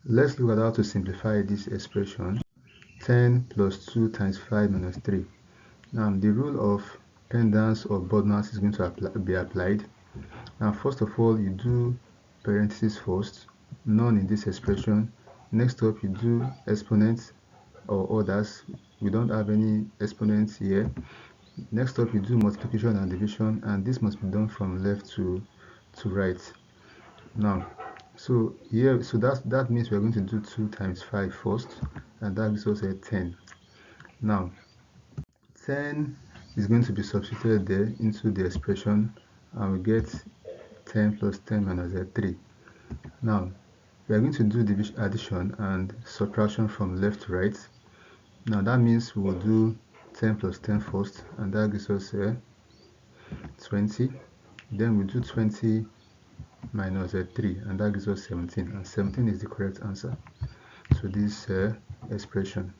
Let's look at how to simplify this expression. 10 plus 2 times 5 minus 3. Now the rule of PEMDAS or BODMAS is going to be applied. Now first of all, you do parentheses first, none in this expression. Next up, you do exponents or others. We don't have any exponents here. Next up, you do multiplication and division, and this must be done from left to right. Now, so here, so that means we're going to do 2 times 5 first, and that gives us a 10. Now, 10 is going to be substituted there into the expression, and we get 10 plus 10 minus 3. Now, we are going to do addition and subtraction from left to right. Now, that means we will do 10 plus 10 first, and that gives us 20. Then we do 20 minus 3, and that gives us 17. And 17 is the correct answer to this expression.